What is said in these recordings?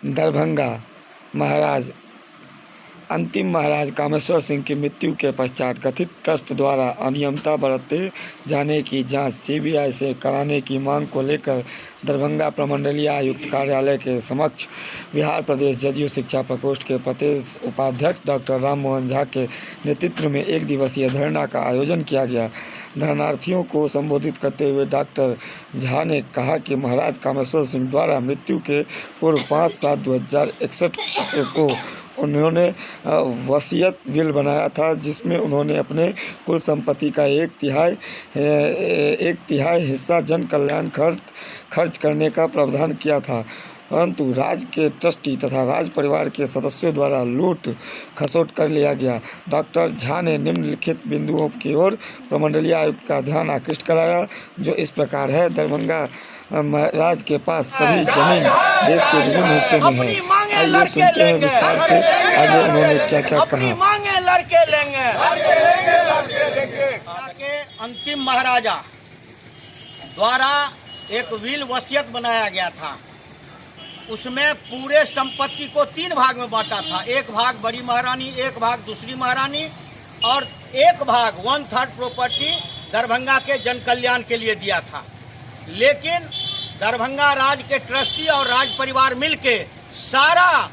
दरभंगा महाराज अंतिम महाराज कामेश्वर सिंह की मृत्यु के पश्चात कथित ट्रस्ट द्वारा अनियमितता बरते जाने की जांच सीबीआई से कराने की मांग को लेकर दरभंगा प्रमंडलीय आयुक्त कार्यालय के समक्ष बिहार प्रदेश जदयू शिक्षा प्रकोष्ठ के प्रदेश उपाध्यक्ष डॉक्टर राम मोहन झा के नेतृत्व में एक दिवसीय धरना का आयोजन किया गया। धरनार्थियों को संबोधित करते हुए डॉक्टर झा ने कहा कि महाराज कामेश्वर सिंह द्वारा मृत्यु के पूर्व 5/7/2061 को उन्होंने वसीयत विल बनाया था, जिसमें उन्होंने अपने कुल संपत्ति का एक तिहाई हिस्सा जन कल्याण खर्च करने का प्रावधान किया था, परंतु राज्य के ट्रस्टी तथा राज परिवार के सदस्यों द्वारा लूट खसोट कर लिया गया। डॉक्टर झा ने निम्नलिखित बिंदुओं की ओर प्रमंडलीय आयुक्त का ध्यान आकृष्ट कराया, जो इस प्रकार है। दरभंगा महाराज के पास सभी जमीन देश के विभिन्न हिस्सों में है। आइए सुनते हैं विस्तार से आगे उन्होंने क्या क्या कहा। मांगे लड़के लेंगे। अंतिम महाराजा द्वारा एक विल वसीयत बनाया गया था। उसमें पूरे संपत्ति को 3 भाग में बांटा था। एक भाग बड़ी महारानी, एक भाग दूसरी महारानी और एक भाग 1/3 प्रॉपर्टी दरभंगा के जन कल्याण के लिए दिया था। लेकिन दरभंगा राज के ट्रस्टी और राज परिवार मिलके सारा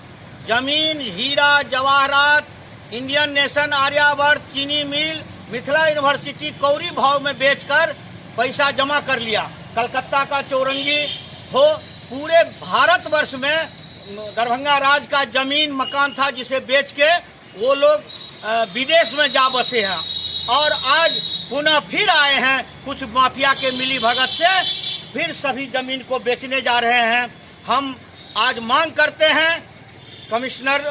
जमीन, हीरा जवाहरात, इंडियन नेशन, आर्यावर्त, चीनी मिल, मिथिला यूनिवर्सिटी कौड़ी भाव में बेचकर पैसा जमा कर लिया। कलकत्ता का चौरंगी हो, पूरे भारतवर्ष में दरभंगा राज का जमीन मकान था, जिसे बेच के वो लोग विदेश में जा बसे हैं और आज पुनः फिर आए हैं कुछ माफिया के मिली भगत से, फिर सभी जमीन को बेचने जा रहे हैं। हम आज मांग करते हैं कमिश्नर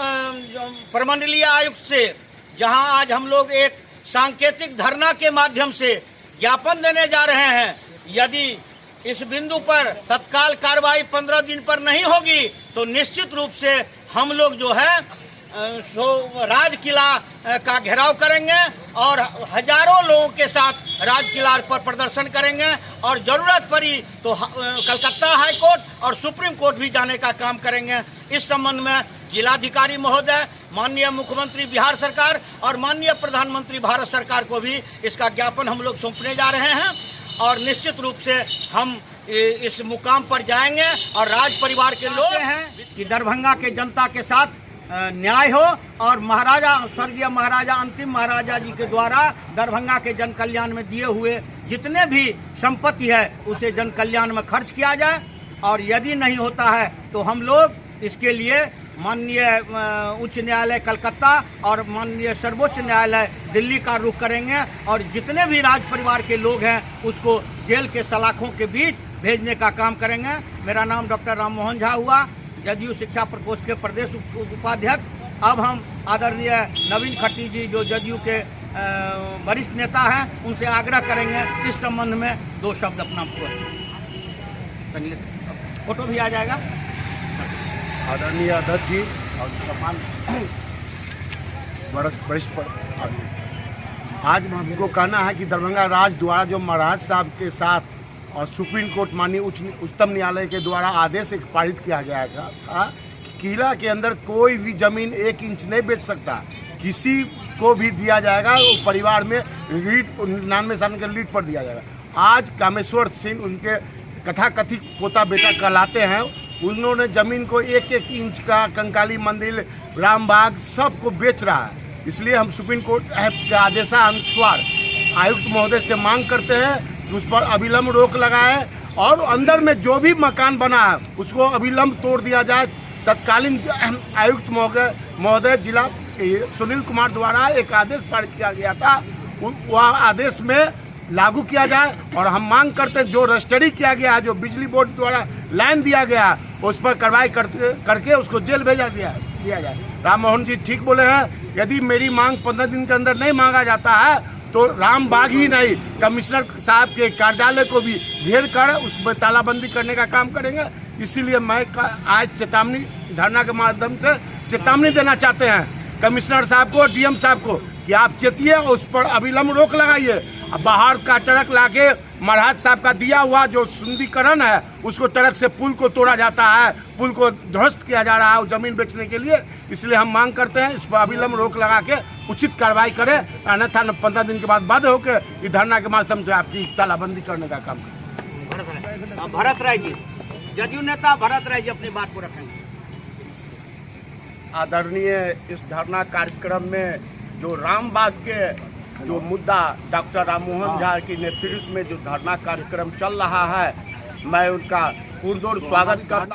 प्रमंडलीय आयुक्त से, जहां आज हम लोग एक सांकेतिक धरना के माध्यम से ज्ञापन देने जा रहे हैं। यदि इस बिंदु पर तत्काल कार्रवाई 15 दिन पर नहीं होगी तो निश्चित रूप से हम लोग जो है राज किला का घेराव करेंगे और हजारों लोगों के साथ राज किला पर प्रदर्शन करेंगे और जरूरत पड़ी तो कलकत्ता हाई कोर्ट और सुप्रीम कोर्ट भी जाने का काम करेंगे। इस संबंध में जिलाधिकारी महोदय, माननीय मुख्यमंत्री बिहार सरकार और माननीय प्रधानमंत्री भारत सरकार को भी इसका ज्ञापन हम लोग सौंपने जा रहे हैं और निश्चित रूप से हम इस मुकाम पर जाएंगे और राज परिवार के लोग हैं कि दरभंगा के जनता के साथ न्याय हो और महाराजा स्वर्गीय महाराजा अंतिम महाराजा जी के द्वारा दरभंगा के जन कल्याण में दिए हुए जितने भी संपत्ति है उसे जन कल्याण में खर्च किया जाए। और यदि नहीं होता है तो हम लोग इसके लिए माननीय उच्च न्यायालय कलकत्ता और माननीय सर्वोच्च न्यायालय दिल्ली का रुख करेंगे और जितने भी राज परिवार के लोग हैं उसको जेल के सलाखों के बीच भेजने का काम करेंगे। मेरा नाम डॉक्टर राम मोहन झा हुआ, जदयू शिक्षा प्रकोष्ठ के प्रदेश उपाध्यक्ष। अब हम आदरणीय नवीन खट्टी जी जो जदयू के वरिष्ठ नेता हैं उनसे आग्रह करेंगे इस संबंध में 2 शब्द अपना फोटो भी आ जाएगा। आदरणीय अध्यक्ष जी और तमाम वरिष्ठ आज हमको कहना है कि दरभंगा राज द्वारा जो महाराज साहब के साथ और सुप्रीम कोर्ट माननीय उच्चतम न्यायालय के द्वारा आदेश एक पारित किया गया था, किला के अंदर कोई भी जमीन 1 इंच नहीं बेच सकता, किसी को भी दिया जाएगा वो परिवार में लीड 99 साल के लीड पर दिया जाएगा। आज कामेश्वर सिंह उनके कथाकथित पोता बेटा कहलाते हैं, उन्होंने ज़मीन को 1-1 इंच का कंकाली मंदिर, रामबाग सब को बेच रहा है। इसलिए हम सुप्रीम कोर्ट के आदेशानुसार आयुक्त महोदय से मांग करते हैं कि उस पर अविलंब रोक लगाए और अंदर में जो भी मकान बना है उसको अविलंब तोड़ दिया जाए। तत्कालीन आयुक्त महोदय जिला सुनील कुमार द्वारा एक आदेश पारित किया गया था, वह आदेश में लागू किया जाए और हम मांग करते हैं जो रजिस्ट्री किया गया है, जो बिजली बोर्ड द्वारा लाइन दिया गया उस पर कार्रवाई करके उसको जेल भेजा दिया जाए। राम मोहन जी ठीक बोले हैं, यदि मेरी मांग 15 दिन के अंदर नहीं मांगा जाता है तो रामबाग ही नहीं कमिश्नर साहब के कार्यालय को भी घेर कर उसमें तालाबंदी करने का काम करेंगे। इसीलिए मैं आज चेतावनी धरना के माध्यम से चेतावनी देना चाहते हैं कमिश्नर साहब को, डीएम साहब को कि आप चेतिए उस पर अविलंब रोक लगाइए। बाहर का ट्रक लाके महाराज साहब का दिया हुआ जो सुंदरीकरण है उसको तरफ से पुल को तोड़ा जाता है, पुल को ध्वस्त किया जा रहा है जमीन बेचने के लिए। इसलिए हम मांग करते हैं इस पर अविलंब रोक लगा के उचित कार्रवाई करें, अन्यथा 15 दिन के बाद बाध्य होकर इस धरना के माध्यम से आपकी तालाबंदी करने का काम करें। भरत राय जी, जदयू नेता भरत राय जी अपनी बात को रखेंगे। आदरणीय इस धरना कार्यक्रम में जो रामबाग के जो मुद्दा डॉक्टर राम मोहन झा के नेतृत्व में जो धरना कार्यक्रम चल रहा है, मैं उनका पुरजोर स्वागत करता